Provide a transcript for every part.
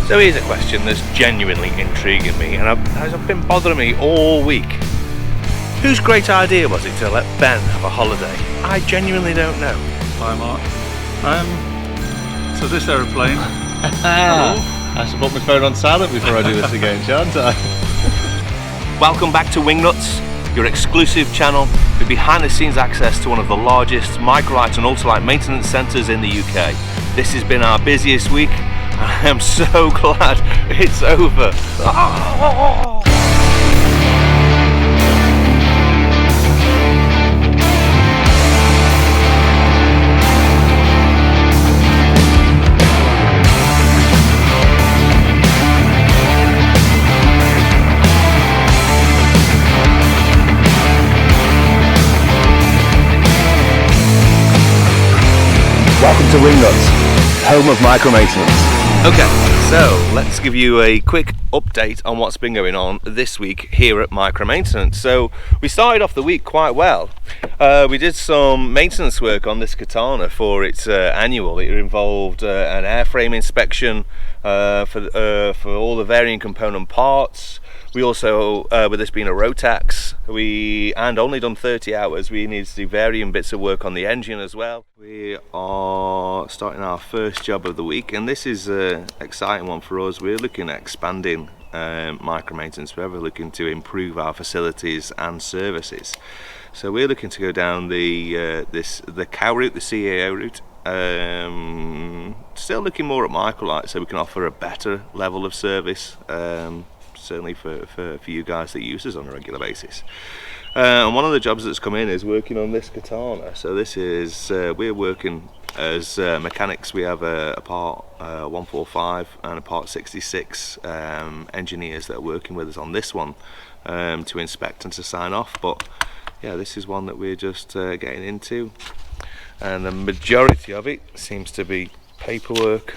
So here's a question that's genuinely intriguing me and has been bothering me all week. Whose great idea was it to let Ben have a holiday? I genuinely don't know. Hi Mark. So this aeroplane. I should put my phone on silent before I do this again, shan't I? Welcome back to Wingnuts, your exclusive channel with behind the scenes access to one of the largest microlight and ultralight maintenance centres in the UK. This has been our busiest week. I am so glad it's over. Welcome to Wingnuts, home of micro maintenance. Okay, so let's give you a quick update on what's been going on this week here at Micro Maintenance. So we started off the week quite well. We did some maintenance work on this Katana for its annual. It involved an airframe inspection for all the varying component parts. We also, with this being a ROTAX, and only done 30 hours, we needed to do varying bits of work on the engine as well. We are starting our first job of the week, and this is an exciting one for us. We're looking at expanding micro maintenance. We're looking to improve our facilities and services. So we're looking to go down the cow route, the CAO route. Still looking more at Microlight so we can offer a better level of service. Certainly for you guys that use us on a regular basis. And one of the jobs that's come in is working on this Katana. So this is, we're working as mechanics. We have a part 145 and a part 66 engineers that are working with us on this one to inspect and to sign off. But yeah, this is one that we're just getting into. And the majority of it seems to be paperwork.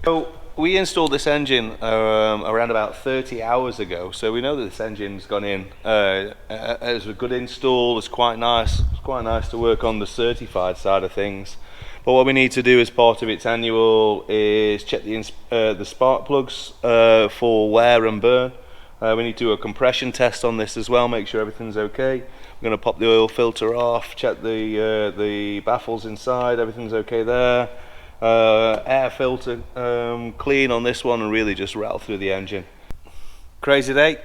So, we installed this engine around about 30 hours ago, so we know that this engine's gone in. It was a good install. It's quite nice. It's quite nice to work on the certified side of things. But what we need to do as part of its annual is check the spark plugs for wear and burn. We need to do a compression test on this as well, make sure everything's okay. We're going to pop the oil filter off, check the baffles inside, everything's okay there. Air filter clean on this one, and really just rattle through the engine. Crazy day.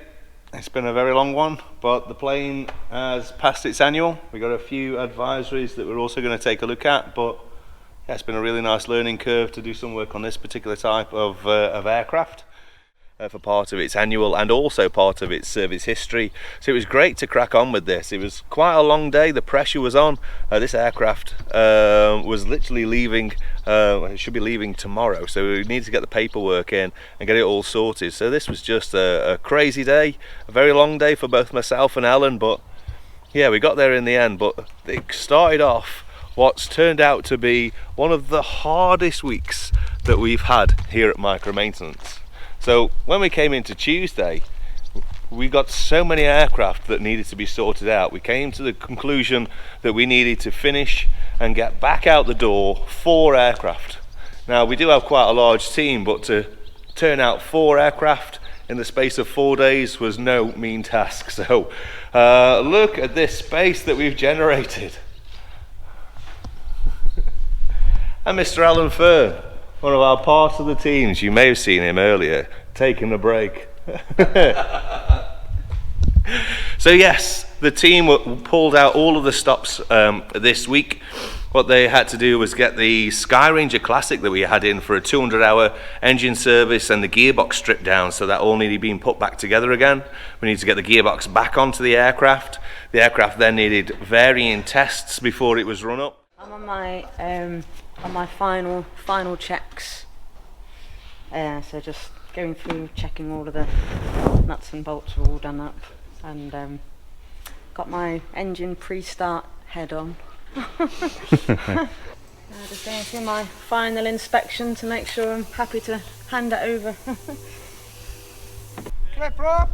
It's been a very long one, but the plane has passed its annual. We got a few advisories that we're also going to take a look at, but yeah, it's been a really nice learning curve to do some work on this particular type of aircraft. For part of its annual and also part of its service history. So it was great to crack on with this. It was quite a long day, the pressure was on. This aircraft was literally leaving, it should be leaving tomorrow, so we need to get the paperwork in and get it all sorted. So this was just a crazy day, a very long day for both myself and Ellen, but yeah, we got there in the end. But it started off what's turned out to be one of the hardest weeks that we've had here at Micro Maintenance. So when we came into Tuesday, we got so many aircraft that needed to be sorted out. We came to the conclusion that we needed to finish and get back out the door 4 aircraft. Now we do have quite a large team, but to turn out 4 aircraft in the space of 4 days was no mean task. So look at this space that we've generated. And Mr. Alan Fern, one of our parts of the teams, you may have seen him earlier, taking a break. So yes, the team pulled out all of the stops this week. What they had to do was get the Skyranger Classic that we had in for a 200-hour engine service and the gearbox stripped down, so that all needed being put back together again. We need to get the gearbox back onto the aircraft. The aircraft then needed varying tests before it was run up. I'm on my final checks. So just going through, checking all of the nuts and bolts are all done up, and got my engine pre-start head on. Just going through my final inspection to make sure I'm happy to hand it over. Clip up.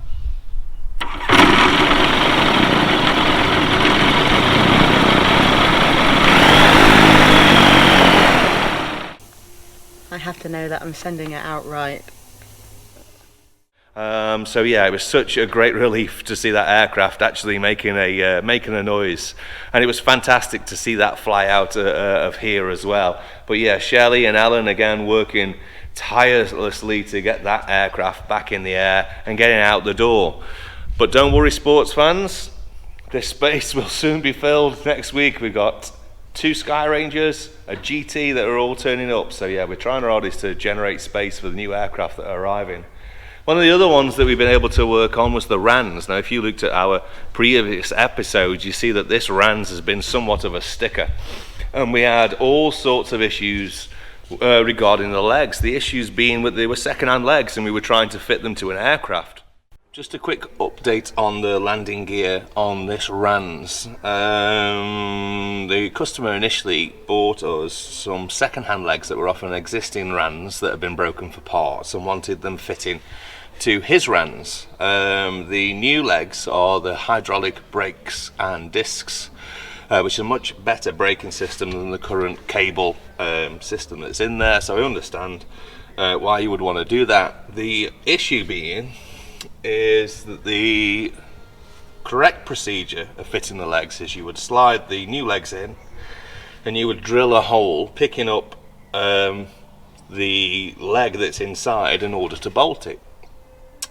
I have to know that I'm sending it out right. So yeah, it was such a great relief to see that aircraft actually making a noise, and it was fantastic to see that fly out of here as well. But yeah, Shelley and Ellen again working tirelessly to get that aircraft back in the air and getting out the door. But don't worry, sports fans, this space will soon be filled. Next week we've got 2 Skyrangers, a GT that are all turning up. So yeah, we're trying our hardest to generate space for the new aircraft that are arriving. One of the other ones that we've been able to work on was the Rans. Now, if you looked at our previous episodes, you see that this Rans has been somewhat of a sticker. And we had all sorts of issues regarding the legs. The issues being that they were second-hand legs and we were trying to fit them to an aircraft. Just a quick update on the landing gear on this Rans. The customer initially bought us some second-hand legs that were off an existing Rans that had been broken for parts and wanted them fitting to his Rans. The new legs are the hydraulic brakes and discs, which is a much better braking system than the current cable system that's in there, so I understand why you would want to do that. The issue being is that the correct procedure of fitting the legs is you would slide the new legs in and you would drill a hole picking up the leg that's inside in order to bolt it.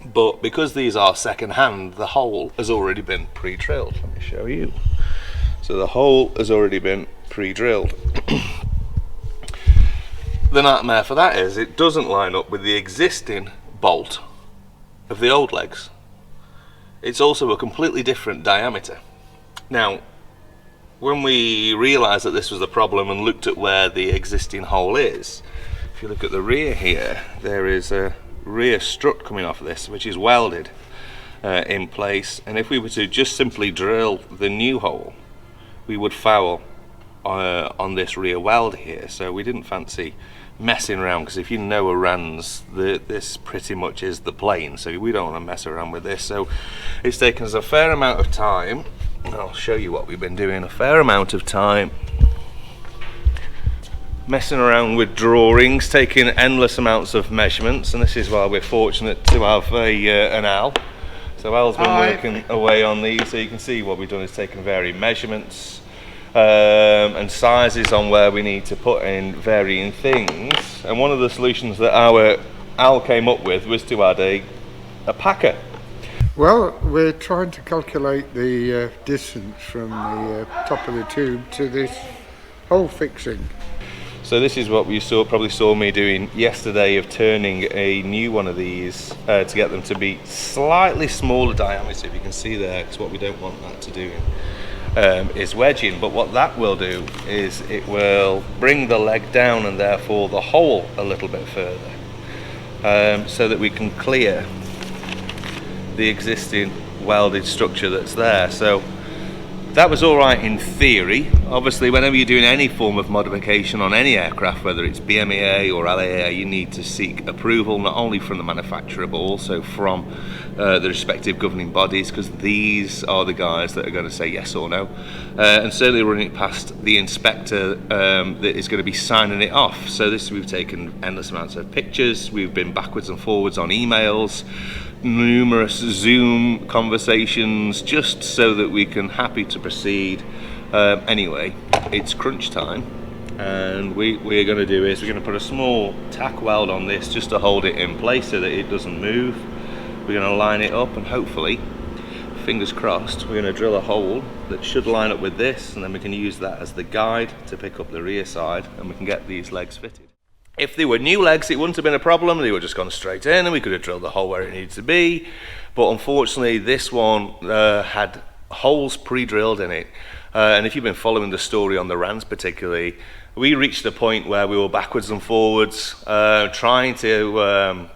But because these are second hand, the hole has already been pre-drilled. Let me show you. So the hole has already been pre-drilled. The nightmare for that is it doesn't line up with the existing bolt of the old legs. It's also a completely different diameter. Now, when we realised that this was a problem and looked at where the existing hole is, if you look at the rear here, there is a rear strut coming off of this, which is welded in place, and if we were to just simply drill the new hole, we would foul on this rear weld here. So we didn't fancy messing around, because if you know a Rans, this pretty much is the plane, so we don't want to mess around with this. So it's taken us a fair amount of time. I'll show you what we've been doing. A fair amount of time messing around with drawings, taking endless amounts of measurements, and this is why we're fortunate to have an Al. So Al's been working away on these, so you can see what we've done is taken varied measurements and sizes on where we need to put in varying things. And one of the solutions that our Al came up with was to add a packer. Well, we're trying to calculate the distance from the top of the tube to this hole fixing. So this is what you probably saw me doing yesterday, of turning a new one of these to get them to be slightly smaller diameter. If you can see there, because what we don't want that to do is wedging. But what that will do is it will bring the leg down and therefore the hole a little bit further, so that we can clear the existing welded structure that's there. So that was all right in theory. Obviously, whenever you're doing any form of modification on any aircraft, whether it's BMEA or LAA, you need to seek approval not only from the manufacturer but also from the respective governing bodies, because these are the guys that are going to say yes or no, and certainly running it past the inspector that is going to be signing it off. So this, we've taken endless amounts of pictures, we've been backwards and forwards on emails, numerous Zoom conversations, just so that we can happy to proceed. Anyway, it's crunch time, and we're going to do is we're going to put a small tack weld on this just to hold it in place so that it doesn't move. We're going to line it up, and hopefully, fingers crossed, we're going to drill a hole that should line up with this, and then we can use that as the guide to pick up the rear side, and we can get these legs fitted. If they were new legs, it wouldn't have been a problem. They would have just gone straight in and we could have drilled the hole where it needed to be. But unfortunately, this one had holes pre-drilled in it. And if you've been following the story on the Rans particularly, we reached a point where we were backwards and forwards, trying to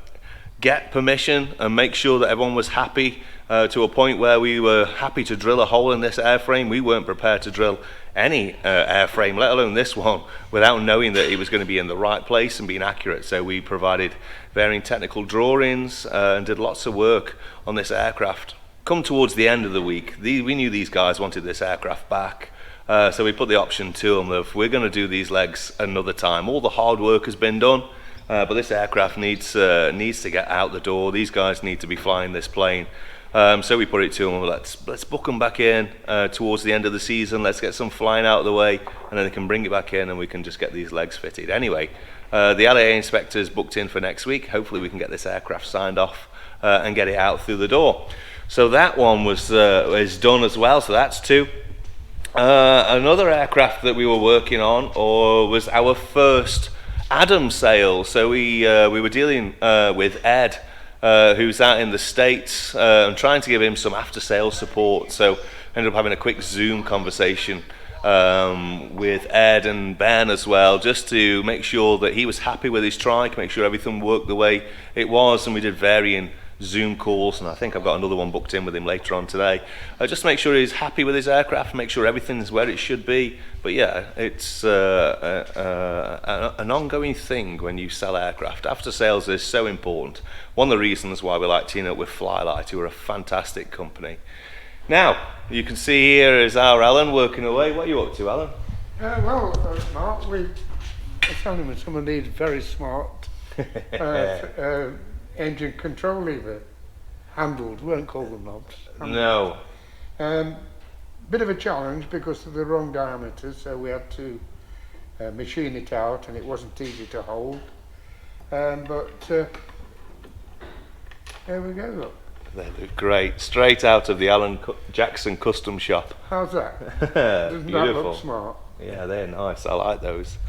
get permission and make sure that everyone was happy, to a point where we were happy to drill a hole in this airframe. We weren't prepared to drill any airframe, let alone this one, without knowing that it was going to be in the right place and being accurate. So we provided varying technical drawings and did lots of work on this aircraft. Come towards the end of the week, we knew these guys wanted this aircraft back, so we put the option to them of, we're going to do these legs another time. All the hard work has been done, But this aircraft needs to get out the door. These guys need to be flying this plane. So we put it to them, let's book them back in towards the end of the season. Let's get some flying out of the way, and then they can bring it back in and we can just get these legs fitted. Anyway, the LAA inspector's booked in for next week. Hopefully we can get this aircraft signed off and get it out through the door. So that one is done as well, so that's 2. Another aircraft that we were working on was our first ADAM sale. So we were dealing with Ed, who's out in the States, and trying to give him some after-sales support. So ended up having a quick Zoom conversation with Ed and Ben as well, just to make sure that he was happy with his trike, make sure everything worked the way it was, and we did varying Zoom calls, and I think I've got another one booked in with him later on today, just to make sure he's happy with his aircraft, make sure everything's where it should be. But yeah, it's an ongoing thing when you sell aircraft. After sales is so important. One of the reasons why we like teaming up with Flylight, who are a fantastic company. Now, you can see here is our Alan working away. What are you up to, Alan? Mark, I found him someone needs very smart engine control lever handled, we won't call them knobs. No. Bit of a challenge because of the wrong diameter, so we had to machine it out, and it wasn't easy to hold. But there we go. Look. They look great, straight out of the Alan Jackson custom shop. How's that? Doesn't that look smart? Yeah, they're nice. I like those.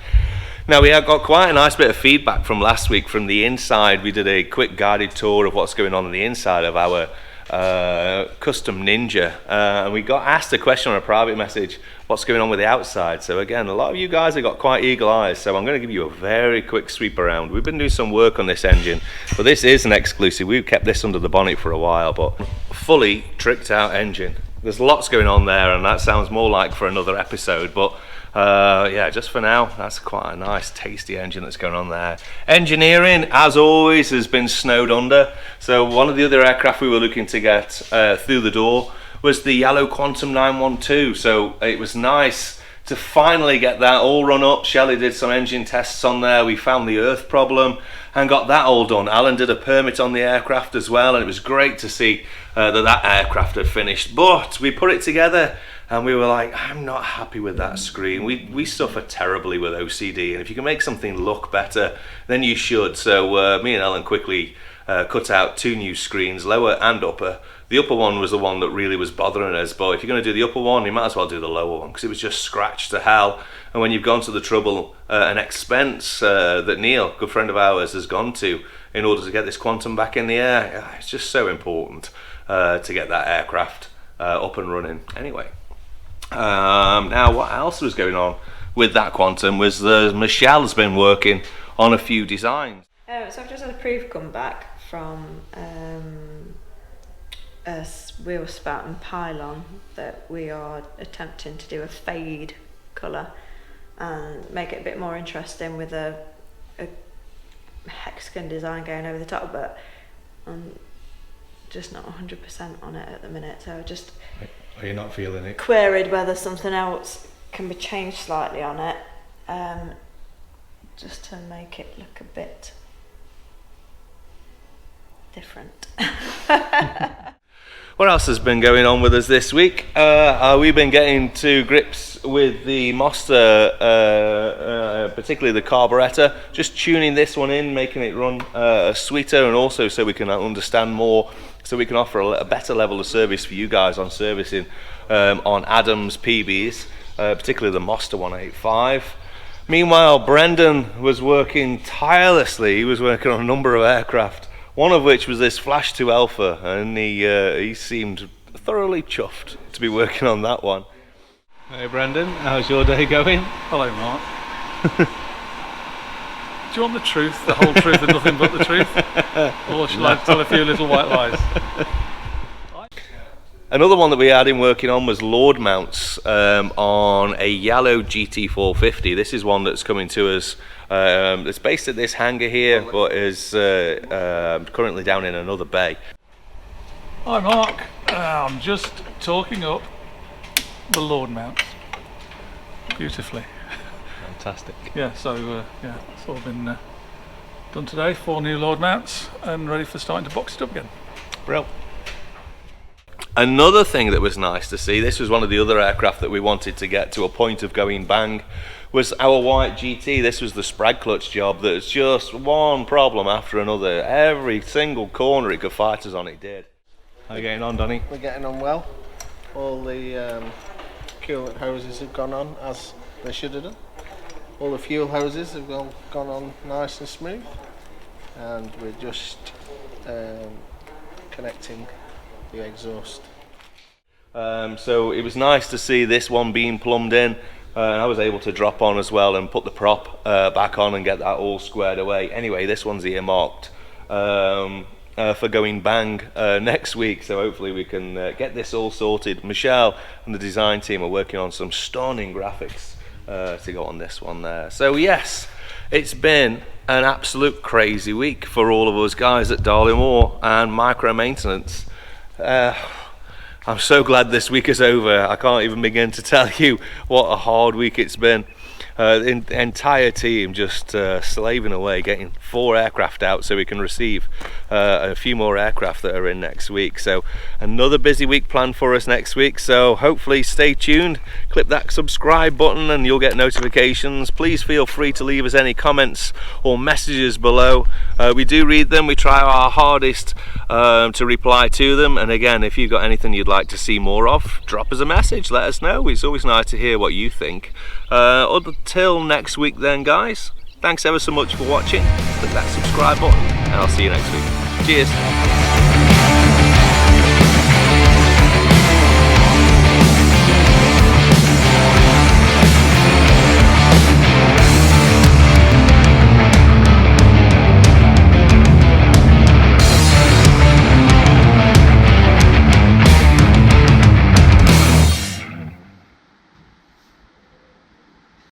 Now, we have got quite a nice bit of feedback from last week from the inside. We did a quick guided tour of what's going on the inside of our custom Ninja, and we got asked a question on a private message, what's going on with the outside. So again, a lot of you guys have got quite eagle eyes, so I'm going to give you a very quick sweep around. We've been doing some work on this engine, but this is an exclusive. We've kept this under the bonnet for a while, but fully tricked out engine. There's lots going on there, and that sounds more like for another episode, but yeah, just for now, that's quite a nice tasty engine that's going on there. Engineering, as always, has been snowed under. So one of the other aircraft we were looking to get through the door was the Yellow Quantum 912. So it was nice to finally get that all run up. Shelley did some engine tests on there. We found the earth problem and got that all done. Alan did a permit on the aircraft as well, and it was great to see that aircraft had finished. But we put it together and we were like, I'm not happy with that screen. We suffer terribly with OCD, and if you can make something look better, then you should. So me and Ellen quickly cut out 2 new screens, lower and upper. The upper one was the one that really was bothering us, but if you're going to do the upper one, you might as well do the lower one, because it was just scratched to hell. And when you've gone to the trouble and expense that Neil, a good friend of ours, has gone to in order to get this Quantum back in the air, it's just so important to get that aircraft up and running. Anyway. Now, what else was going on with that Quantum was Michelle's been working on a few designs. So I've just had a proof come back from a wheel spout and pylon that we are attempting to do a fade colour and make it a bit more interesting with a hexagon design going over the top, but I'm just not 100% on it at the minute, so I just... Are you not feeling it? Queried whether something else can be changed slightly on it, just to make it look a bit different. What else has been going on with us this week? We've been getting to grips with the Monster, particularly the carburettor, just tuning this one in, making it run sweeter, and also so we can understand more, so we can offer a better level of service for you guys on servicing on ADAM's PeaBees, particularly the Monster 185. Meanwhile, Brendan was working tirelessly. He was working on a number of aircraft, one of which was this Flash 2 Alpha, and he seemed thoroughly chuffed to be working on that one. Hey Brendan, how's your day going? Hello Mark. Do you want the truth, the whole truth and nothing but the truth? Or shall I tell a few little white lies? Another one that we had him working on was Lord mounts on a yellow GT450. This is one that's coming to us. It's based at this hangar here, but is currently down in another bay. Hi Mark, I'm just talking up the Lord mounts beautifully. Fantastic. Yeah, so yeah, it's all been Done today, 4 new load mounts and ready for starting to box it up again. Brill. Another thing that was nice to see, this was one of the other aircraft that we wanted to get to a point of going bang, was our white GT. This was the sprag clutch job that's just one problem after another. Every single corner it could fight us on, it did. How are you getting on, Donny? We're getting on well. All the coolant hoses have gone on as they should have done. All the fuel hoses have gone on nice and smooth, and we're just connecting the exhaust. So it was nice to see this one being plumbed in, and I was able to drop on as well and put the prop back on and get that all squared away. Anyway, this one's earmarked for going bang next week, so hopefully we can get this all sorted. Michelle and the design team are working on some stunning graphics to go on this one there. So yes, it's been an absolute crazy week for all of us guys at Darley Moor and Micro Maintenance. I'm so glad this week is over. I can't even begin to tell you what a hard week it's been. The entire team just slaving away, getting 4 aircraft out so we can receive a few more aircraft that are in next week. So another busy week planned for us next week, so hopefully stay tuned, click that subscribe button and you'll get notifications. Please feel free to leave us any comments or messages below. We do read them, we try our hardest to reply to them, and again, if you've got anything you'd like to see more of, drop us a message, let us know. It's always nice to hear what you think. Until next week then, guys, thanks ever so much for watching. Click that subscribe button and I'll see you next week. Cheers.